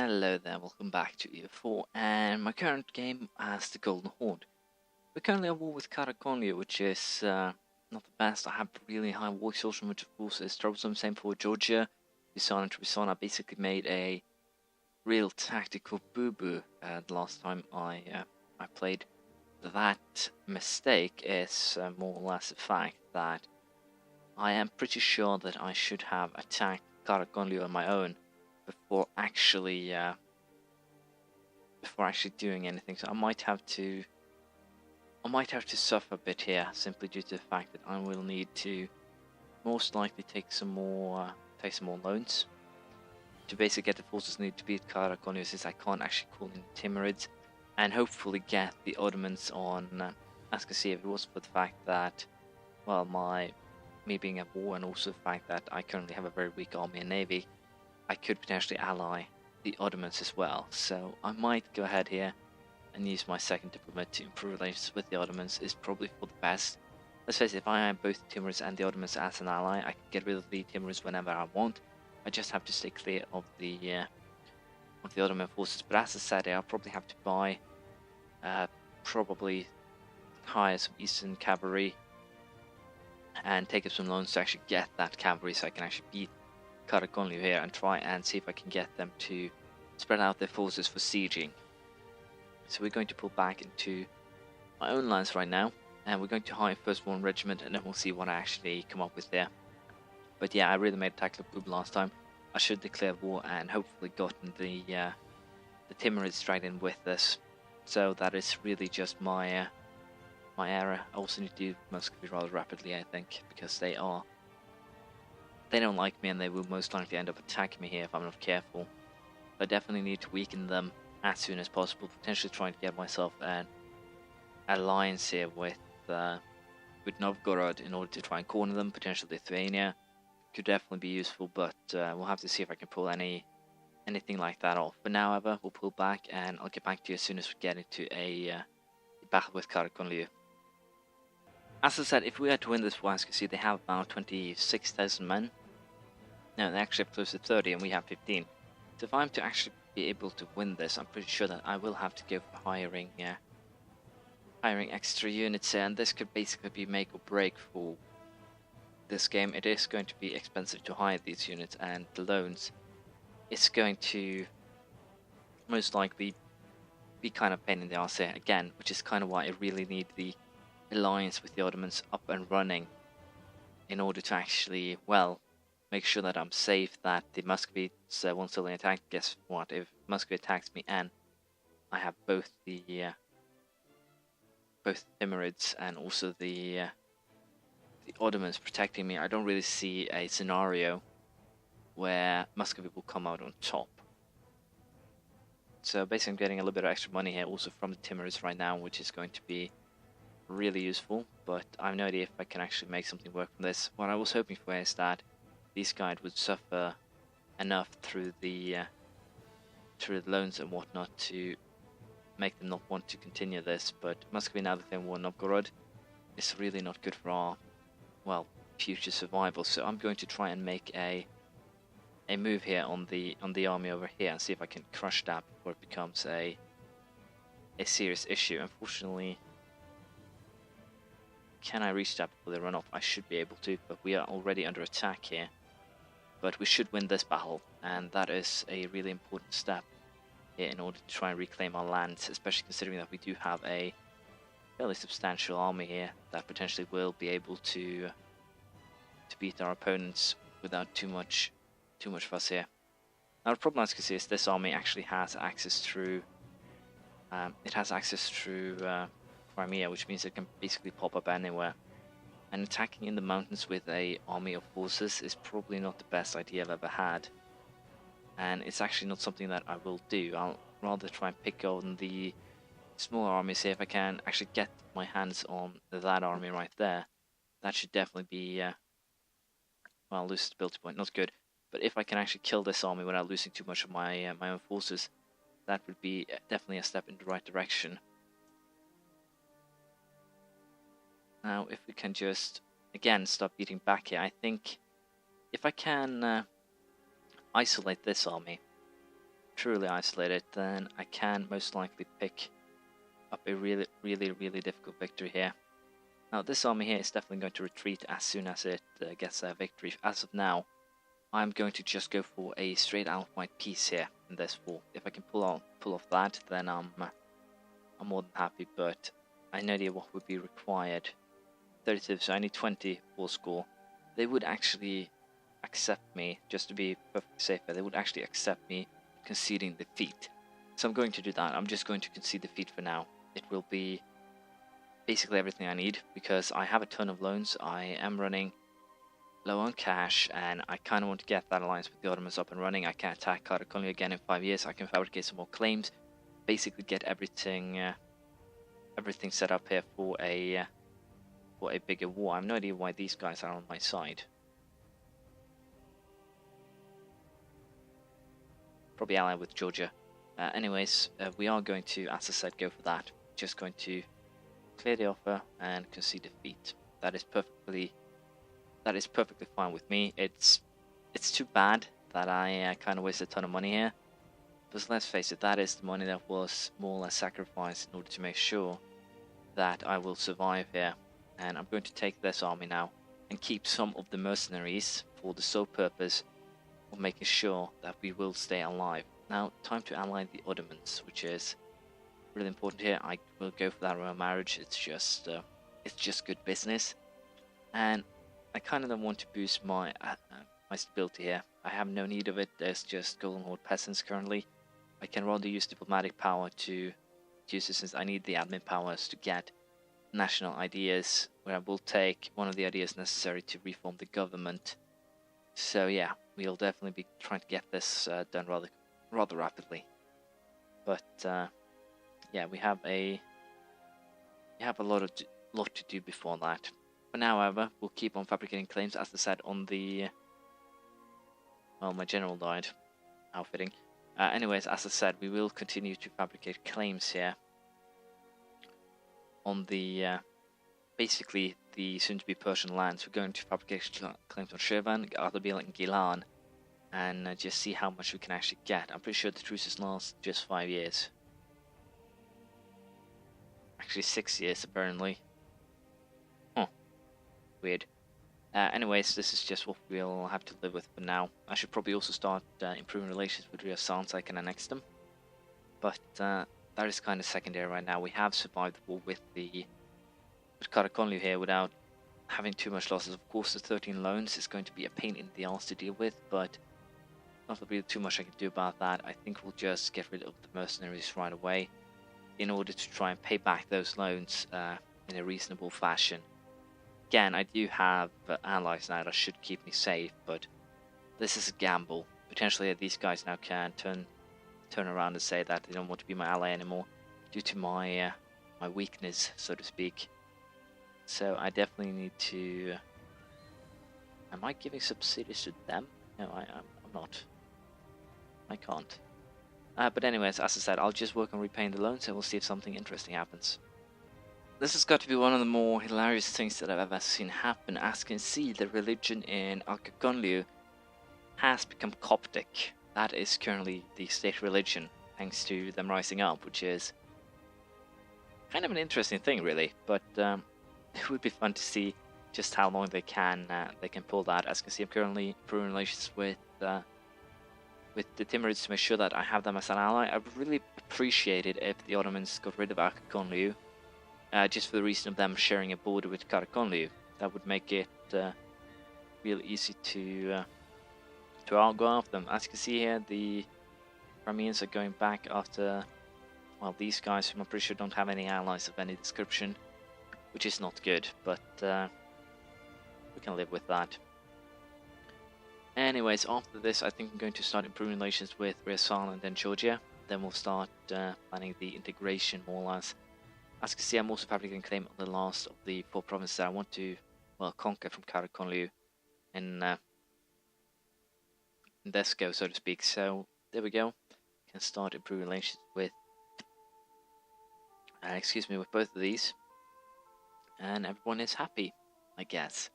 Hello there, welcome back to EO4 and my current game as the Golden Horde. We're currently at war with Karakonya, which is not the best. I have really high war exhaustion, which of course is troublesome. Same for Georgia. Tucson and Tucson. I basically made a real tactical boo-boo the last time I played. That mistake is more or less the fact that I am pretty sure that I should have attacked Karakonya on my own before actually doing anything. So I might have to suffer a bit here, simply due to the fact that I will need to most likely take some more loans to basically get the forces needed to beat Karakonya, since I can't actually call in the Timurids, and hopefully get the Ottomans on Muscovy. If it wasn't for the fact that, well, me being at war, and also the fact that I currently have a very weak army and navy, I could potentially ally the Ottomans as well. So I might go ahead here and use my second diplomat to improve relations with the Ottomans. Is probably for the best. Let's face it, if I am both the Timurids and the Ottomans as an ally, I can get rid of the Timurids whenever I want. I just have to stay clear of the Ottoman forces. But as I said, I'll probably have to buy, probably hire some Eastern cavalry and take up some loans to actually get that cavalry, so I can actually beat Karakonya here and try and see if I can get them to spread out their forces for sieging. So we're going to pull back into my own lands right now, and we're going to hire first one regiment, and then we'll see what I actually come up with there. But yeah, I really made a tactical boob last time. I should declare war and hopefully gotten the Timurids dragged in with us. So that is really just my error. I also need to do Muscovy rather rapidly, I think, because they don't like me, and they will most likely end up attacking me here if I'm not careful. I definitely need to weaken them as soon as possible, potentially trying to get myself an alliance here with Novgorod in order to try and corner them. Potentially Lithuania could definitely be useful, but we'll have to see if I can pull anything like that off. For now, however, we'll pull back, and I'll get back to you as soon as we get into a battle with Karakonya. As I said, if we are to win this war, as you can see, they have about 26,000 men. No, they actually have close to 30, and we have 15. So if I'm to actually be able to win this, I'm pretty sure that I will have to go for hiring extra units here, and this could basically be make or break for this game. It is going to be expensive to hire these units, and the loans, it's going to most likely be kind of pain in the arse here again, which is kind of why I really need the alliance with the Ottomans up and running in order to actually, well, make sure that I'm safe, that the Muscovites won't suddenly attack. Guess what? If Muscovy attacks me and I have both the Timurids and also the Ottomans protecting me, I don't really see a scenario where Muscovy will come out on top. So basically I'm getting a little bit of extra money here also from the Timurids right now, which is going to be really useful, but I have no idea if I can actually make something work from this. What I was hoping for is that these guys would suffer enough through the loans and whatnot to make them not want to continue this. But Muscovy, now that they won Novgorod, is really not good for our, well, future survival. So I'm going to try and make a move here on the army over here and see if I can crush that before it becomes a serious issue. Unfortunately, can I reach that before they run off? I should be able to, but we are already under attack here. But we should win this battle, and that is a really important step here in order to try and reclaim our lands, especially considering that we do have a fairly substantial army here that potentially will be able to beat our opponents without too much fuss here. Now the problem, as you can see, is this army actually has access through Crimea, which means it can basically pop up anywhere. And attacking in the mountains with a army of forces is probably not the best idea I've ever had. And it's actually not something that I will do. I'll rather try and pick on the smaller armies here. If I can actually get my hands on that army right there, that should definitely be, well, lose stability point, not good. But if I can actually kill this army without losing too much of my own forces, that would be definitely a step in the right direction. Now, if we can just, again, start beating back here, I think if I can isolate this army truly isolated, then I can most likely pick up a really difficult victory here. Now this army here is definitely going to retreat as soon as it gets their victory. As of now, I'm going to just go for a straight outright peace here in this war. If I can pull off that, then I'm more than happy. But I have no idea what would be required. 32, so I need 20 war score. They would actually accept me, just to be perfectly safe. They would actually accept me conceding defeat. So I'm going to do that. I'm just going to concede defeat for now. It will be basically everything I need because I have a ton of loans. I am running low on cash, and I kind of want to get that alliance with the Ottomans up and running. I can attack Karakonya again in 5 years. I can fabricate some more claims, basically get everything set up here for a bigger war. I have no idea why these guys are on my side. Probably allied with Georgia. Anyways, we are going to, as I said, go for that. Just going to clear the offer and concede defeat. That is perfectly fine with me. It's too bad that I kind of wasted a ton of money here. But let's face it, that is the money that was more or less sacrificed in order to make sure that I will survive here. And I'm going to take this army now and keep some of the mercenaries for the sole purpose of making sure that we will stay alive. Now, time to ally the Ottomans, which is really important here. I will go for that royal marriage. It's just good business, and I kind of don't want to boost my stability here. I have no need of it. There's just Golden Horde peasants currently. I can rather use diplomatic power to use it, since I need the admin powers to get national ideas, where I will take one of the ideas necessary to reform the government. So yeah, we'll definitely be trying to get this done rather rapidly. But yeah, we have a lot to do before that. For now, however, we'll keep on fabricating claims. As I said, on the my general died. How fitting. Anyways, as I said, we will continue to fabricate claims here on the basically the soon-to-be Persian lands. We're going to fabricate claims on Shirvan, Ardabil, and Gilan, and just see how much we can actually get. I'm pretty sure the truces last just 5 years. Actually 6 years apparently. Huh. Weird. Anyways, this is just what we'll have to live with for now. I should probably also start improving relations with Realignment so I can annex them. But that is kind of secondary right now. We have survived the war with Karakonlu here without having too much losses. Of course, the 13 loans is going to be a pain in the ass to deal with, but not really too much I can do about that. I think we'll just get rid of the mercenaries right away in order to try and pay back those loans in a reasonable fashion. Again, I do have allies now that should keep me safe, but this is a gamble. Potentially these guys now can turn around and say that they don't want to be my ally anymore due to my my weakness, so to speak. So I definitely need to... Am I giving subsidies to them? No, I'm not. I can't. But anyways, as I said, I'll just work on repaying the loans and we'll see if something interesting happens. This has got to be one of the more hilarious things that I've ever seen happen. As you can see, the religion in Alkakonliu has become Coptic. That is currently the state religion, thanks to them rising up, which is kind of an interesting thing, really. But it would be fun to see just how long they can pull that. As you can see, I'm currently improving relations with the Timurids to make sure that I have them as an ally. I would really appreciate it if the Ottomans got rid of Alkakonliu, just for the reason of them sharing a border with Karakonliu. That would make it real easy to go after them. As you can see here, the Armenians are going back after, well, these guys who I'm pretty sure don't have any allies of any description, which is not good, but we can live with that. Anyways, after this, I think I'm going to start improving relations with Vassal and then Georgia. Then we'll start planning the integration more or less. As you can see, I'm also fabricating a claim on the last of the 4 provinces that I want to, well, conquer from Karakonliu in Desco, so to speak. So there we go. We can start improving relations with, with both of these, and everyone is happy, I guess.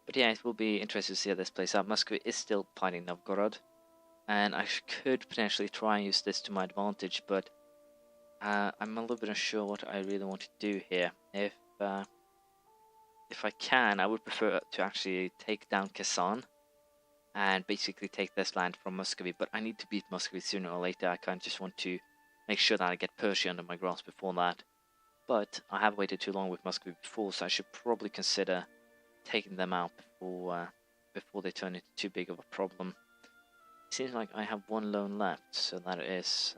But yeah, it will be interesting to see how this plays out. Muscovy is still fighting Novgorod. and I could potentially try and use this to my advantage, but I'm a little bit unsure what I really want to do here. If I can, I would prefer to actually take down Kazan and basically take this land from Muscovy, but I need to beat Muscovy sooner or later. I kind of just want to make sure that I get Persia under my grasp before that. But I have waited too long with Muscovy before, so I should probably consider taking them out before they turn into too big of a problem. It seems like I have one lone left, so that is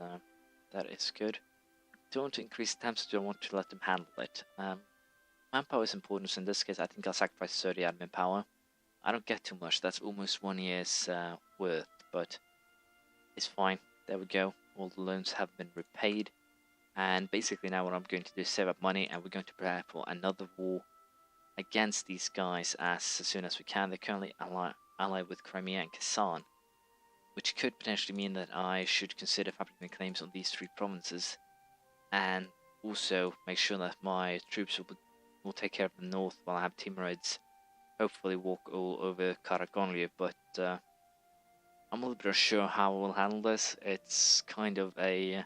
good. Don't want to increase the temperature, don't want to let them handle it. Manpower is important, so in this case I think I'll sacrifice 30 admin power. I don't get too much, that's almost 1 year's worth, but it's fine. There we go, all the loans have been repaid. And basically now what I'm going to do is save up money, and we're going to prepare for another war against these guys as soon as we can. They're currently allied with Crimea and Kazan, which could potentially mean that I should consider fabricating claims on these 3 provinces, and also make sure that my troops will take care of the north while I have Timurids hopefully walk all over Karagonlu. But I'm a little bit unsure how we'll handle this. It's kind of a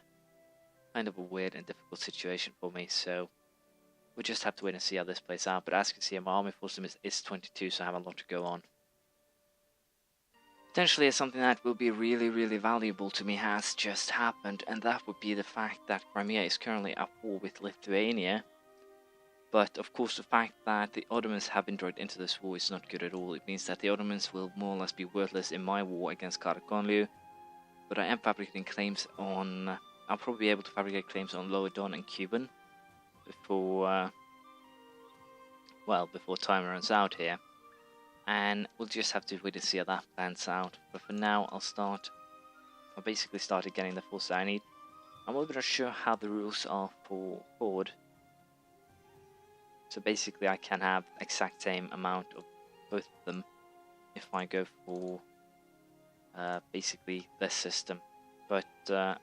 weird and difficult situation for me, so we'll just have to wait and see how this plays out. But as you can see, my army force limit is 22, so I have a lot to go on. Potentially something that will be really, really valuable to me has just happened, and that would be the fact that Crimea is currently at war with Lithuania. But of course the fact that the Ottomans have been dragged into this war is not good at all. It means that the Ottomans will more or less be worthless in my war against Karagonlu. But I am fabricating claims on... I'll probably be able to fabricate claims on Lower Don and Cuban before time runs out here. And we'll just have to wait to see how that plans out. But for now, I basically started getting the force I need. I'm a little bit unsure how the rules are for Horde. So basically I can have exact same amount of both of them if I go for basically this system. But I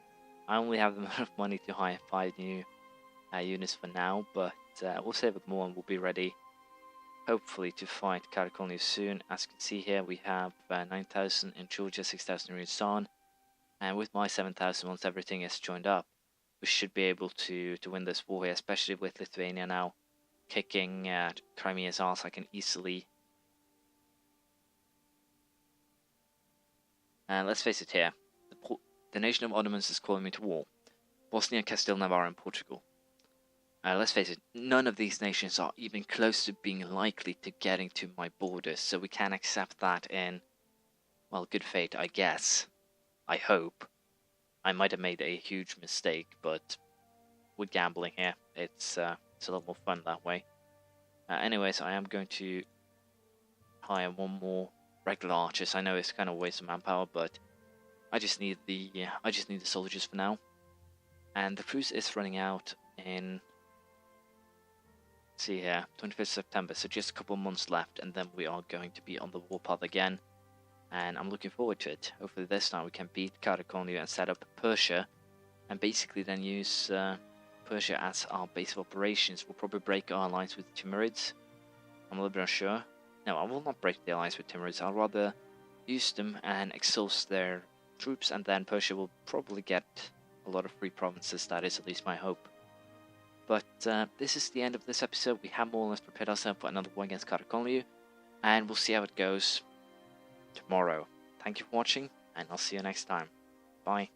only have enough money to hire 5 new units for now, but we'll save up more and we'll be ready hopefully to fight Karagonlu soon. As you can see here, we have 9,000 in Georgia, 6,000 in Ryazan, and with my 7,000, once everything is joined up, we should be able to win this war here, especially with Lithuania now kicking Crimea's ass. I can easily... And let's face it here, the nation of Ottomans is calling me to war. Bosnia, Castile, Navarre and Portugal. Let's face it, none of these nations are even close to being likely to getting to my borders, so we can't accept that in, well, good fate, I guess. I hope. I might have made a huge mistake, but we're gambling here. It's a lot more fun that way. Anyways, I am going to hire 1 more regular archers. I know it's kind of a waste of manpower, but I just need the soldiers for now. And the truce is running out in... See here, 25th September, so just a couple of months left, and then we are going to be on the warpath again, and I'm looking forward to it. Hopefully this time we can beat Karagonlu and set up Persia, and basically then use Persia as our base of operations. We'll probably break our alliance with Timurids. I'm a little bit unsure. No, I will not break the alliance with Timurids. I'll rather use them and exhaust their troops, and then Persia will probably get a lot of free provinces. That is at least my hope. But this is the end of this episode. We have more or less prepared ourselves for another war against Karagonlu, and we'll see how it goes tomorrow. Thank you for watching, and I'll see you next time. Bye.